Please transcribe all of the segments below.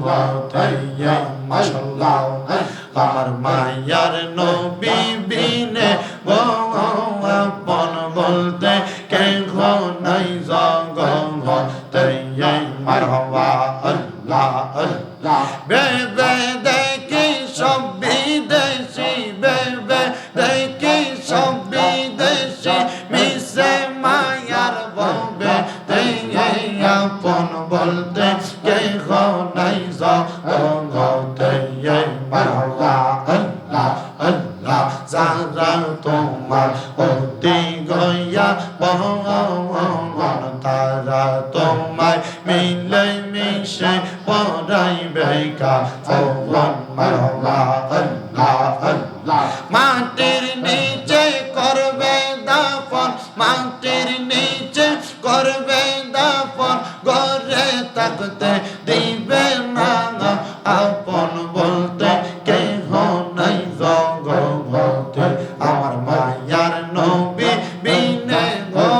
গতে মাশাআল্লাহ আমার মায়ার নবী বিনে গো আপন বলতে কে গো নাই জগতে মারহাবা আল্লাহ আল্লাহ বেবে দেখি সব বিদেশি বেবে দেখি সব বিদেশি মিশে মায়ার ববে আপন বলতে কে গো নাই জগতে মারহাবা আল্লাহ আল্লাহ যারা তোমার অতি গয়া বহন তারা তোমায় মিলে মিশে পড়াইবে কাফন মারহাবা আল্লাহ আল্লাহ মাটির নিচে করবে দাফন মাটির নিচে করবে দাফন ঘরে থাকতে দিবে না আপন বলতে কেহ নাই জগতে আমার মায়ার নবী বিনে গো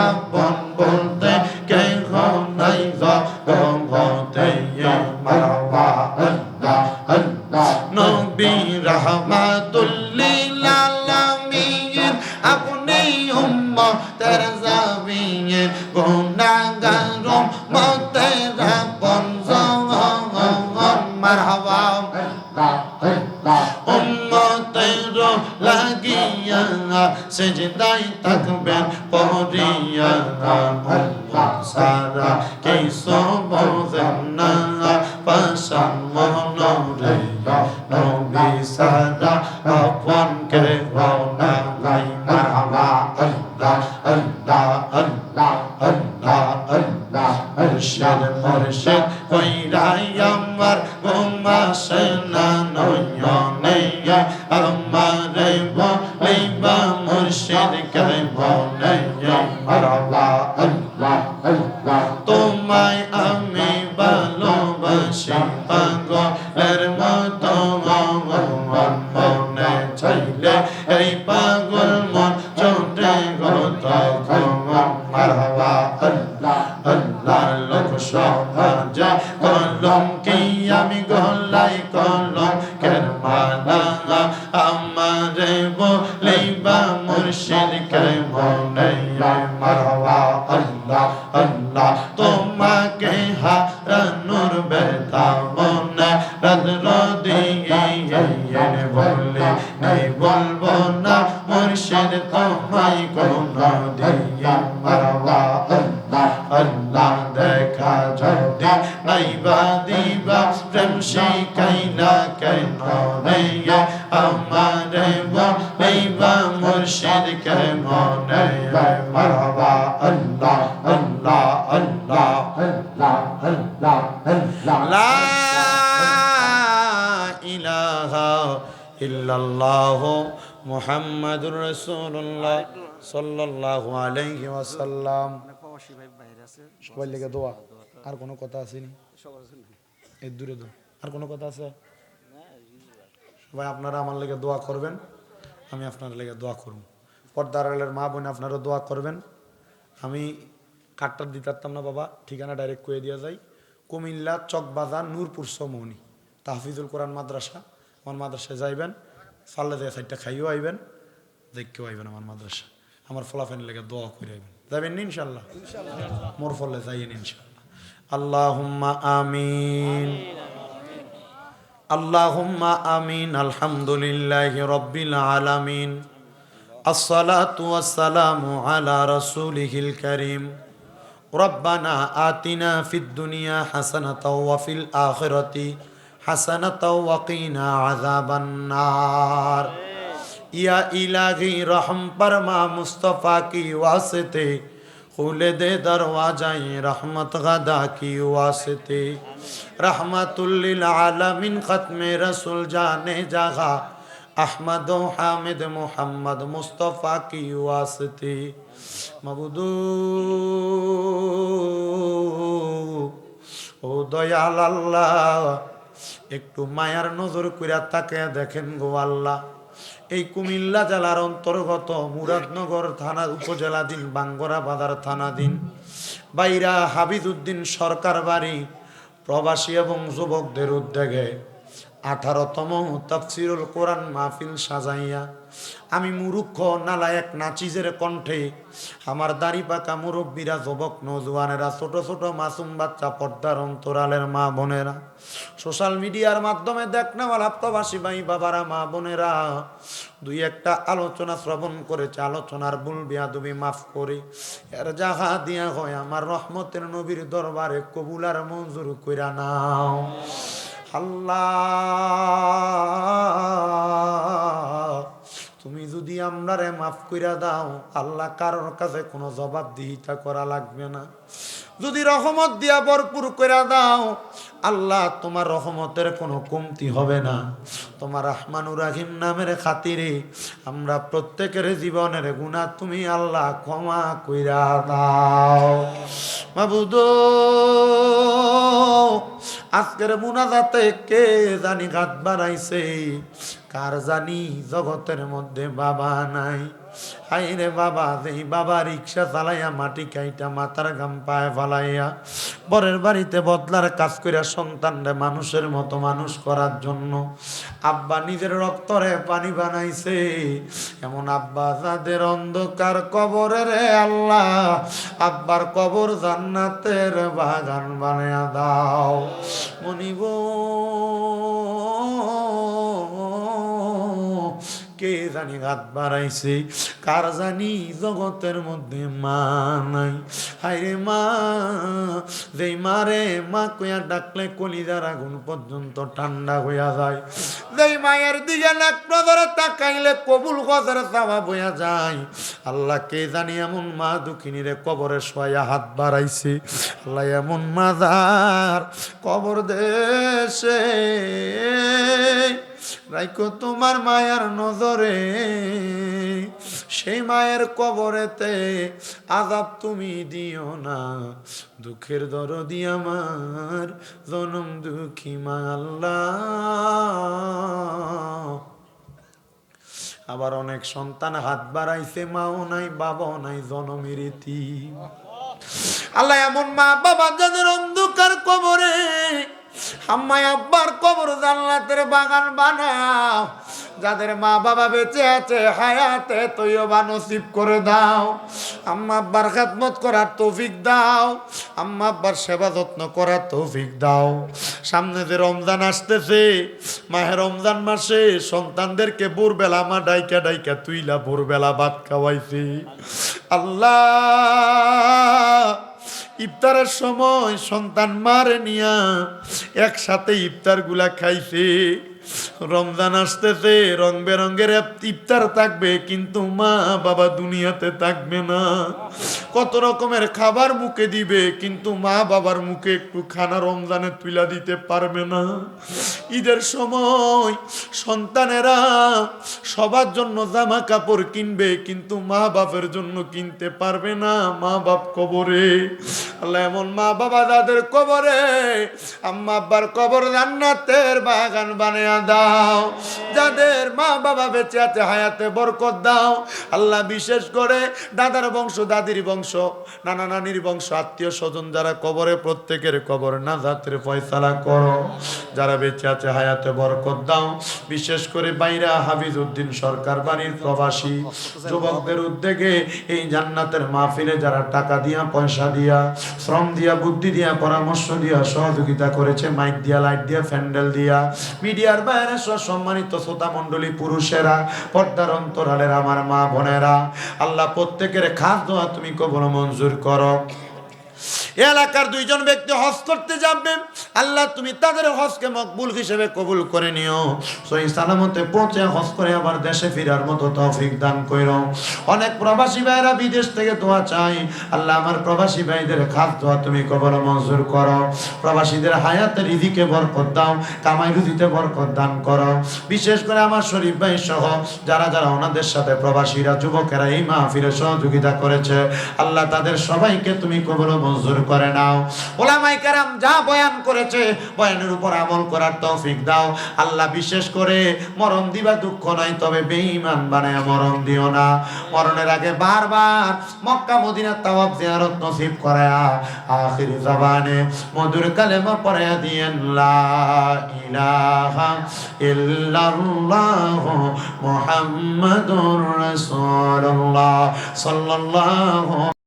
আপন বলতে কেহ নাই জগতে মারহাবা আল্লাহ আল্লাহ নবী রাহমাতুল লিল আলামিন আপনি উম্মতের জামিন গুনাহগার উম্মতের আপন জন মারহাবা উম্মতের লাগিয়া সেজদায় থাকবেন পড়িয়া উম্মত সারা কিছু বোঝেন না পাশান মনরে নবী সারা আপন কে রওনা নাই মারহাবা আল্লাহ আল্লাহ আল্লাহ আল্লাহ আল্লাহ মুর্শিদ মুর্শিদ কইরাই আমার ঘুমাসে না নয়নে আমারে বলিবা মুর্শিদ কে বলে মারহাবা আল্লাহ আল্লাহ তোমায় আমি ভালোবাসি পাগলের মতো মনে চাইলে এই পাগল মন চোটে গত মারহাবা আল্লাহ আল্লাহ লোক সমাজে কলম কি আমি গলাই কলম কেন মানা আমারে বলিবা মুর্শিদ কে মনে মারহাবা আল্লাহ আল্লাহ তোমাকে হারানোর ব্যথা মনে রাত দিয়ে বলে নেই বলবো না মুর্শিদ তোমায় কোনো দিয়ে মারহাবা আল্লাহ আল্লাহ দেখা যদি নাইবা দিবা প্রেম শিখাই না কেন রে আমারে বলিবা মুর্শিদ কে মনে মারহাবা আল্লাহ আল্লাহ আল্লাহ আল্লাহ আল্লাহ আল্লাহ লা ইলাহা ইল্লাল্লাহ মুহাম্মাদুর রাসূলুল্লাহ সাল্লাল্লাহু আলাইহি ওয়াসাল্লাম সবাই লেগে দোয়া আর কোনো কথা আসেনি এই দূরে দোয়া আর কোনো কথা আছে সবাই আপনারা আমার লেগে দোয়া করবেন আমি আপনার লেগে দোয়া করব পর্দার আড়ালের মা বোন আপনারা দোয়া করবেন আমি কার্ডটা দিতে পারতাম না বাবা ঠিকানা ডাইরেক্ট কয়ে দেওয়া যায় কুমিল্লা চকবাজার নূরপুর সমনি তাহফিজুল কোরআন মাদ্রাসা আমার মাদ্রাসায় যাইবেন সাল্লা দিয়ে সাইডটা খাইও আইবেন দেখেও আইবেন আমার মাদ্রাসা আমার ফলাফেন লেগে দোয়া করে আইবেন যাবেন ইনশাল্লাহ মোর ফলে যাইয়েন ইনশাল্লাহ আল্লাহুম্মা আমিন আল্লাহুম্মা আমিন আলহামদুলিল্লাহি রাব্বিল আলামিন আসসালাতু ওয়াসসালামু আলা রাসূলিহিল কারীম রব্বানা আতিনা ফিদ দুনিয়া হাসানাতাও ওয়া ফিল আখিরাতি হাসানাতাও ওয়া কিনা আযাবান নার या इलाही रहम फरमा मुस्तफ़ा की वास्ते खुले दे दरवाज़ाए रहमत गदा की वास्ते रहमतुल लिल आलमीन ख़त्मे रसूल जाने जगा अहमद हामिद मोहम्मद मुस्तफ़ा की वास्ते मबूदू ओ दयाल अल्लाह একটু মায়ার নজর কইরা তাকায়া দেখেন গো আল্লাহ এই কুমিল্লা জেলার অন্তর্গত মুরাদনগর থানা উপজেলাধীন বাঙ্গরা বাজার থানাধীন বাইরা হাবিজউদ্দিন সরকার বাড়ি প্রবাসী এবং যুবকদের উদ্যোগে 18তম তাফসীরুল কোরআন মাহফিল সাজাইয়া আমি মুরুক্ষ নালায়েক নাচিজের কণ্ঠে আমার দাড়ি পাকা মুরব্বীরা, যুবক নওজোয়ানেরা, ছোট ছোট মাসুম বাচ্চা, পর্দার অন্তরালের মা বোনেরা, সোশ্যাল মিডিয়ার মাধ্যমে দেখনাওয়ালা প্রবাসী ভাই বাবারা, মা বোনেরা দুই একটা আলোচনা শ্রবণ করেছে। আলোচনার ভুল বেয়াদবি মাফ করে এর যাহা দিয়া হয় আমার রহমতের নবীর দরবারে কবুল আর মঞ্জুর কইরা নাও আল্লাহ। তুমি যদি আমরারে মাফ কইরা দাও আল্লাহ, কারোর কাছে কোনো জবাবদিহিতা করা লাগবে না। যদি রহমত দিয়া ভরপুর কইরা দাও আল্লাহ, তোমার রহমতের কোনো কমতি হবে না। তোমার রহমানুর রাহিম নামের খাতিরে আমরা প্রত্যেকের জীবনের গুনাহ তুমি আল্লাহ ক্ষমা কইরা দাও মাবুদ। আজকের মুনাজাতে কে জানি ঘাত বাড়াইছে, কার জানি জগতের মধ্যে বাবা নাই। হাই রে বাবা, যেই বাবা রিক্সা চালাইয়া মাটি কাইটা মাথার গাম পায়ে ফালাইয়া পরের বাড়িতে বদলার কাজ করিয়া সন্তানরে মানুষের মতো মানুষ করার জন্য আব্বা নিজের রক্তরে পানি বানাইছে, এমন আব্বা যাদের অন্ধকার কবরে রে আল্লাহ, আব্বার কবর জান্নাতের বাগান বানায়া দাও মনিব। কে জানি হাত বাড়াইছে, কার জানি জগতের মধ্যে মা নাই। হায়রে মা, যেই মারে মা কইয়া ডাকলে কলিজার আগুন পর্যন্ত ঠান্ডা হইয়া যায়, যেই মায়ের দিকে নাক নজরে তাকাইলে কবুল গজের চাওয়া বইয়া যায়। আল্লাহ কে জানি এমন মা দুঃখিনীরে কবরে শোয়া হাত বাড়াইছে। আল্লাহ এমন মাজার কবর দেশে রাইকো তোমার মায়ার নজরে, সেই মায়ের কবরেতে আযাব তুমি দিও না। দুঃখের দরদি আমার জনম দুঃখী মা আল্লাহ। আবার অনেক সন্তান হাত বাড়াইছে, মাও নাই বাবাও নাই, জনমের এতিম। আল্লাহ এমন মা বাবা যাদের অন্ধকার কবরে, আম্মাই আব্বার কবর জান্নাতের বাগান বানাও। যাদের মা বাবা বেঁচে আছে হায়াতে তৈয়বা নসিব করে দাও। আম্মা আব্বার খেদমত করার তৌফিক দাও, আম্মা আব্বার সেবা যত্ন করার তৌফিক দাও। সামনে যে রমজান আসতেছে, মাহে রমজান মাসে সন্তানদেরকে ভোরবেলা মা ডাইকা ডাইকা তুইলা ভোরবেলা ভাত খাওয়াইছি। আল্লাহ ইফতারের সময় সন্তান মারে নিয়া একসাথে ইফতার গুলা খাইছে। রমজান আসতেছে, রং বেরঙ্গের ইফতার থাকবে, কিন্তু মা বাবা দুনিয়াতে থাকবে না। কত রকমের খাবার মুখে দিবে, কিন্তু মা বাবার মুখে একটু খানা রমজানে তুলা দিতে পারবে না। ঈদের সময় সন্তানেরা সবার জন্য জামা কাপড় কিনবে, কিন্তু মা বাপের জন্য কিনতে পারবে না। মা বাপ কবরে। আল্লাহ এমন মা বাবা যাদের কবরে, আম্মা আব্বার কবর জান্নাতের বাগান বানায়া দাও। যাদের মা বাবা বেঁচে আছে হায়াতে বরকত দাও। আল্লাহ বিশেষ করে দাদার বংশ, দাদির বংশ, নানা নানির বংশ, আত্মীয় স্বজন যারা কবরে, প্রত্যেকের কবর নাজাতের ফয়সালা করো। যারা বেঁচে আছে হায়াতে বরকত দাও। বিশেষ করে বাইরা হাফিজ উদ্দিন সরকার বাড়ির প্রবাসী যুবকদের উদ্যোগে এই জান্নাতের মাহফিলে যারা টাকা দিয়া, পয়সা দিয়া, শ্রম দিয়া, বুদ্ধি দিয়া, পরামর্শ দিয়া সহযোগিতা করেছে, মাইক দিয়া, লাইট দিয়া, প্যান্ডেল দিয়া, মিডিয়ার বাইরে সম্মানিত শ্রোতা মণ্ডলী, পুরুষেরা, পর্দার অন্তরালের আমার মা বোনেরা, আল্লাহ প্রত্যেকের খাস দোয়া তুমি কবুল মঞ্জুর করো। এলাকার দুইজন ব্যক্তি হজ করতে যাবে, আল্লাহ তুমি তাদের হজকে মকবুল হিসেবে কবুল করে নিও। সহি সালামতে পৌঁছে হজ করে আবার দেশে ফেরার মতো তৌফিক দান করো। অনেক প্রবাসী ভাইরা বিদেশ থেকে দোয়া চাই, আল্লাহ আমার প্রবাসী ভাইদের খাস দোয়া তুমি কবুল মঞ্জুর করো। প্রবাসীদের হায়াতে রিজিকে বরকত দাও, কামাই রুজিতে বরকত দান করো। বিশেষ করে আমার শরীফ ভাই সহ যারা যারা ওনাদের সাথে প্রবাসীরা, যুবকেরা এই মাহফিলে সহযোগিতা করেছে, আল্লাহ তাদের সবাইকে তুমি কবুল মঞ্জুর করে নাও। ওলামায়ে কেরাম যা বয়ান করেছে বয়ানের উপর আমল করার তৌফিক দাও আল্লাহ। বিশেষ করে মরণ দিবা দুঃখ নয়, তবে বেঈমান বানায়া মরণ দিও না। মরণের আগে বারবার মক্কা মদিনা তাওয়াফ জিয়ারত নসিব করায়া আখির জবানে মধুর কালেমা পড়ায়া দিয়েন লা ইলাহা ইল্লাল্লাহ মুহাম্মাদুর রাসূলুল্লাহ সাল্লাল্লাহু